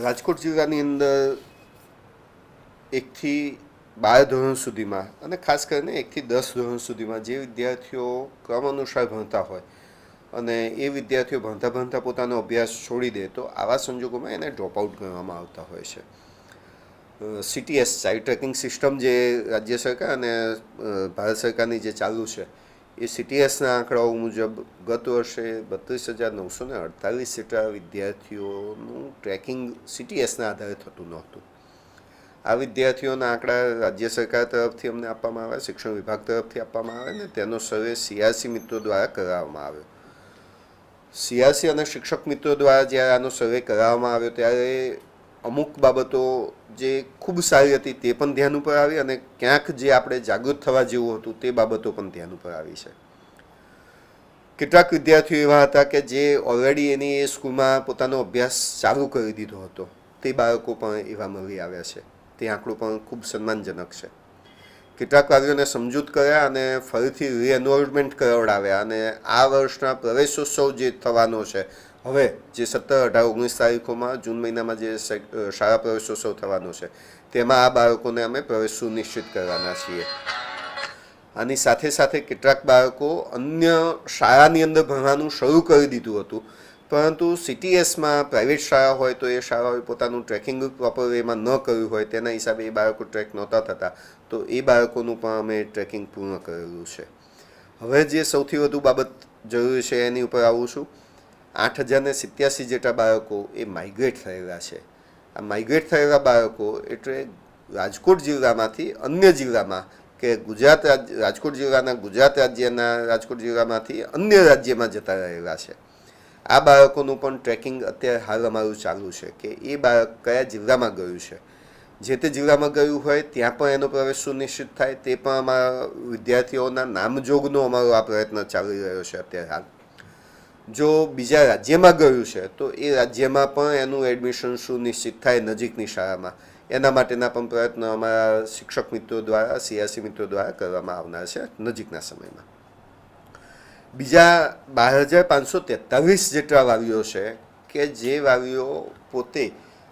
રાજકોટ જિલ્લાની અંદર 1 થી 12 ધોરણ સુધીમાં અને ખાસ કરીને 1 થી 10 ધોરણ સુધીમાં જે વિદ્યાર્થીઓ ક્રમ અનુસાર ભણતા હોય અને એ વિદ્યાર્થીઓ ભણતા ભણતા પોતાનો અભ્યાસ છોડી દે તો આવા સંજોગોમાં એને ડ્રોપ આઉટ ગણવામાં આવતા હોય છે. CTS ચાઇલ્ડ ટ્રેકિંગ સિસ્ટમ જે રાજ્ય સરકાર અને ભારત સરકારની જે ચાલુ છે એ CTSના આંકડાઓ મુજબ ગત વર્ષે 32,948 જેટલા વિદ્યાર્થીઓનું ટ્રેકિંગ CTSના આધારે થતું નહોતું. આ વિદ્યાર્થીઓના આંકડા રાજ્ય સરકાર તરફથી અમને આપવામાં આવે, શિક્ષણ વિભાગ તરફથી આપવામાં આવે ને તેનો સર્વે CRC મિત્રો દ્વારા કરાવવામાં આવ્યો. CRC અને શિક્ષક મિત્રો દ્વારા જ્યારે આનો સર્વે કરાવવામાં આવ્યો ત્યારે અમુક બાબતો જે ખૂબ સારી હતી તે પણ ધ્યાન ઉપર આવી અને ક્યાંક જે આપણે જાગૃત થવા જેવું હતું તે બાબતો પણ ધ્યાન ઉપર આવી છે. કેટલાક વિદ્યાર્થીઓ એવા હતા કે જે ઓલરેડી એની એ સ્કૂલમાં પોતાનો અભ્યાસ ચાલુ કરી દીધો હતો, તે બાળકો પણ એવા મળી આવ્યા છે. તે આંકડો પણ ખૂબ સન્માનજનક છે. કેટલાક વાલીઓને સમજૂત કર્યા અને ફરીથી રીએનરોલમેન્ટ કરાવડાવ્યા અને આ વર્ષના પ્રવેશોત્સવ જે થવાનો છે હવે જે 17, 18, 19 તારીખોમાં જૂન મહિનામાં જે શાળા પ્રવેશોત્સવ થવાનો છે તેમાં આ બાળકોને અમે પ્રવેશ સુનિશ્ચિત કરવાના છીએ. આની સાથે સાથે કેટલાક બાળકો અન્ય શાળાની અંદર ભણવાનું શરૂ કરી દીધું હતું, પરંતુ CTSમાં પ્રાઇવેટ શાળા હોય તો એ શાળાઓએ પોતાનું ટ્રેકિંગ પ્રોપર વેમાં ન કર્યું હોય તેના હિસાબે એ બાળકો ટ્રેક નહોતા થતા, તો એ બાળકોનું પણ અમે ટ્રેકિંગ પૂર્ણ કરેલું છે. હવે જે સૌથી વધુ બાબત જરૂરી છે એની ઉપર આવું છું. 8,087 જેટલા બાળકો એ માઇગ્રેટ થયેલા છે. આ માઇગ્રેટ થયેલા બાળકો એટલે રાજકોટ જિલ્લામાંથી અન્ય જિલ્લામાં કે રાજકોટ જિલ્લાના ગુજરાત રાજ્યના રાજકોટ જિલ્લામાંથી અન્ય રાજ્યમાં જતા રહેલા છે. આ બાળકોનું પણ ટ્રેકિંગ અત્યારે હાલ અમારું ચાલુ છે કે એ બાળક કયા જિલ્લામાં ગયું છે. જે તે જિલ્લામાં ગયું હોય ત્યાં પણ એનો પ્રવેશ સુનિશ્ચિત થાય તે પણ અમારા વિદ્યાર્થીઓના નામજોગનો અમારો આ પ્રયત્ન ચાલી રહ્યો છે અત્યારે હાલ. જો બીજા રાજ્યમાં ગયું છે તો એ રાજ્યમાં પણ એનું એડમિશન સુનિશ્ચિત થાય નજીકની શાળામાં, એના માટેના પણ પ્રયત્નો અમારા શિક્ષક મિત્રો દ્વારા, CRC મિત્રો દ્વારા કરવામાં આવનાર છે નજીકના સમયમાં. બીજા 12,543 જેટલા વાલીઓ છે કે જે વાલીઓ પોતે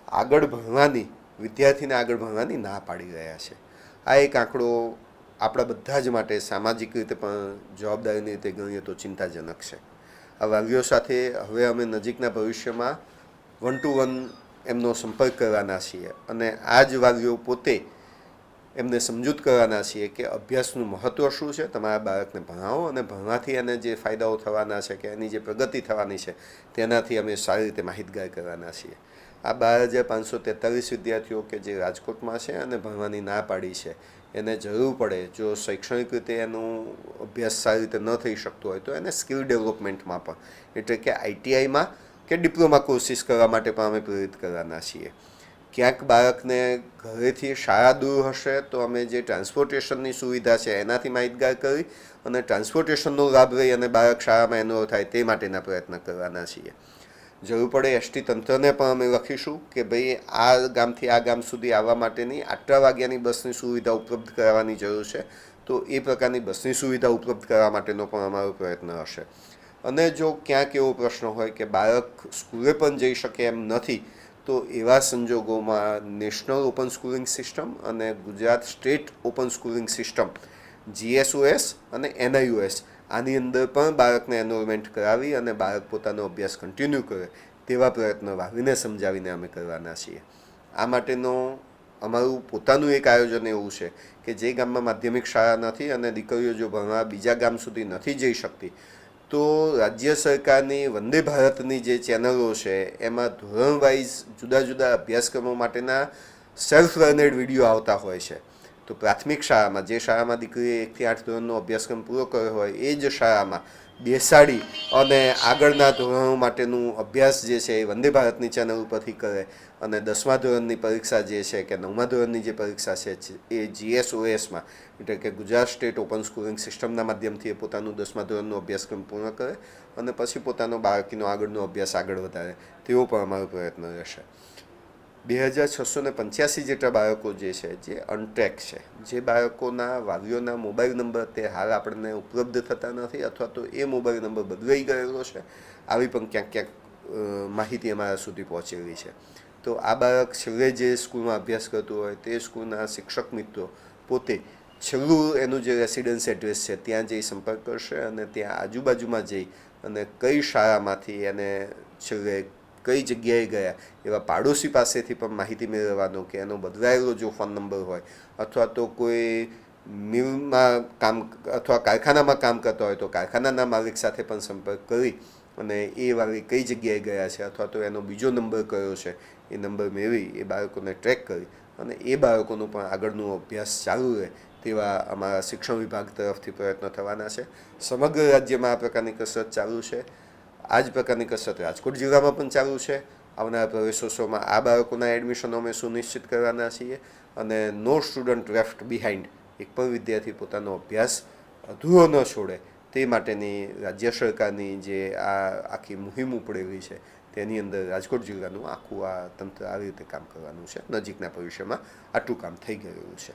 આગળ ભણવાની, વિદ્યાર્થીને આગળ ભણવાની ના પાડી રહ્યા છે. આ એક આંકડો આપણા બધા જ માટે સામાજિક રીતે પણ જવાબદારીની રીતે ગણીએ તો ચિંતાજનક છે. આ વાલીઓ સાથે હવે અમે નજીકના ભવિષ્યમાં 1-to-1 એમનો સંપર્ક કરવાના છીએ અને આ જ વાલીઓ પોતે એમને સમજૂત કરવાના છીએ કે અભ્યાસનું મહત્ત્વ શું છે, તમારા બાળકને ભણાવો અને ભણવાથી એને જે ફાયદાઓ થવાના છે કે એની જે પ્રગતિ થવાની છે તેનાથી અમે સારી રીતે માહિતગાર કરવાના છીએ. આ 12,543 વિદ્યાર્થીઓ કે જે રાજકોટમાં છે અને ભણવાની ના પાડી છે, એને જરૂર પડે જો શૈક્ષણિક રીતે એનું અભ્યાસ સારી રીતે ન થઈ શકતો હોય તો એને સ્કિલ ડેવલપમેન્ટમાં પણ એટલે કે ITIમાં કે ડિપ્લોમા કોર્સિસ કરવા માટે પણ અમે પ્રેરિત કરવાના છીએ. ક્યાંક બાળકને ઘરેથી શાળા દૂર હશે તો અમે જે ટ્રાન્સપોર્ટેશનની સુવિધા છે એનાથી માહિતગાર કરી અને ટ્રાન્સપોર્ટેશનનો લાભ લઈ અને બાળક શાળામાં એનરોલ થાય તે માટેના પ્રયત્ન કરવાના છીએ. જરૂર પડે ST તંત્રને પણ અમે લખીશું કે ભાઈ આ ગામથી આ ગામ સુધી આવવા માટેની આટલા વાગ્યાની બસની સુવિધા ઉપલબ્ધ કરાવવાની જરૂર છે, તો એ પ્રકારની બસની સુવિધા ઉપલબ્ધ કરવા માટેનો પણ અમારો પ્રયત્ન હશે. અને જો ક્યાંક એવો પ્રશ્ન હોય કે બાળક સ્કૂલે પણ જઈ શકે એમ નથી તો એવા સંજોગોમાં નેશનલ ઓપન સ્કૂલિંગ સિસ્ટમ અને Gujarat state open schooling system GSOS અને NIOS આની અંદર પણ બાળકને એનરોલમેન્ટ કરાવી અને બાળક પોતાનો અભ્યાસ કન્ટિન્યુ કરે તેવા પ્રયત્નો વાલીને સમજાવીને અમે કરવાના છીએ. આ માટેનો અમારું પોતાનું એક આયોજન એવું છે કે જે ગામમાં માધ્યમિક શાળા નથી અને દીકરીઓ જો ભણવા બીજા ગામ સુધી નથી જઈ શકતી તો રાજ્ય સરકારની વંદે ભારતની જે ચેનલો છે એમાં ધોરણ વાઇઝ જુદા જુદા અભ્યાસક્રમો માટેના સેલ્ફ લર્નેડ વિડીયો આવતા હોય છે. તો પ્રાથમિક શાળામાં જે શાળામાં દીકરીએ 1 થી 8 ધોરણનો અભ્યાસક્રમ પૂરો કર્યો હોય એ જ શાળામાં બેસાડી અને આગળના ધોરણો માટેનું અભ્યાસ જે છે એ વંદે ભારતની ચેનલ ઉપરથી કરે અને 10મા ધોરણની પરીક્ષા જે છે કે 9મા ધોરણની જે પરીક્ષા છે એ GSOSમાં એટલે કે ગુજરાત સ્ટેટ ઓપન સ્કૂલિંગ સિસ્ટમના માધ્યમથી એ પોતાનું 10મા ધોરણનો અભ્યાસક્રમ પૂર્ણ કરે અને પછી પોતાનો બાળકીનો આગળનો અભ્યાસ આગળ વધારે તેવો પણ અમારો પ્રયત્ન રહેશે. 2,685 જેટલા બાળકો જે છે જે અનટ્રેક છે, જે બાળકોના વાલીઓના મોબાઈલ નંબર તે હાલ આપણને ઉપલબ્ધ થતા નથી અથવા તો એ મોબાઈલ નંબર બદલાઈ ગયેલો છે, આવી પણ ક્યાંક ક્યાંક માહિતી અમારા સુધી પહોંચેલી છે. તો આ બાળક છેલ્લે જે સ્કૂલમાં અભ્યાસ કરતું હોય તે સ્કૂલના શિક્ષક મિત્રો પોતે છેલ્લું એનું જે રેસિડન્સ એડ્રેસ છે ત્યાં જઈ સંપર્ક કરશે અને ત્યાં આજુબાજુમાં જઈ અને કઈ શાળામાંથી એને છેલ્લે કઈ જગ્યાએ ગયા એવા પાડોશી પાસેથી પણ માહિતી મેળવવાનો કે એનો બદલાયેલો જો ફોન નંબર હોય અથવા તો કોઈ મિલમાં કામ અથવા કારખાનામાં કામ કરતા હોય તો કારખાનાના માલિક સાથે પણ સંપર્ક કરી અને એ વાલી કઈ જગ્યાએ ગયા છે અથવા તો એનો બીજો નંબર કયો છે એ નંબર મેળવી એ બાળકોને ટ્રેક કરી અને એ બાળકોનું પણ આગળનો અભ્યાસ ચાલુ રહે તેવા અમારા શિક્ષણ વિભાગ તરફથી પ્રયત્નો થવાના છે. સમગ્ર રાજ્યમાં આ પ્રકારની કસરત ચાલુ છે. આ જ પ્રકારની કસરત રાજકોટ જિલ્લામાં પણ ચાલુ છે. આવનારા પ્રવેશોત્સવમાં આ બાળકોના એડમિશનો અમે સુનિશ્ચિત કરવાના છીએ અને નો સ્ટુડન્ટ લેફ્ટ બિહાઇન્ડ, એક પણ વિદ્યાર્થી પોતાનો અભ્યાસ અધૂરો ન છોડે તે માટેની રાજ્ય સરકારની જે આ આખી મુહિમ ઉપડેલી છે તેની અંદર રાજકોટ જિલ્લાનું આખું આ તંત્ર આવી રીતે કામ કરવાનું છે. નજીકના ભવિષ્યમાં આટલું કામ થઈ ગયેલું છે.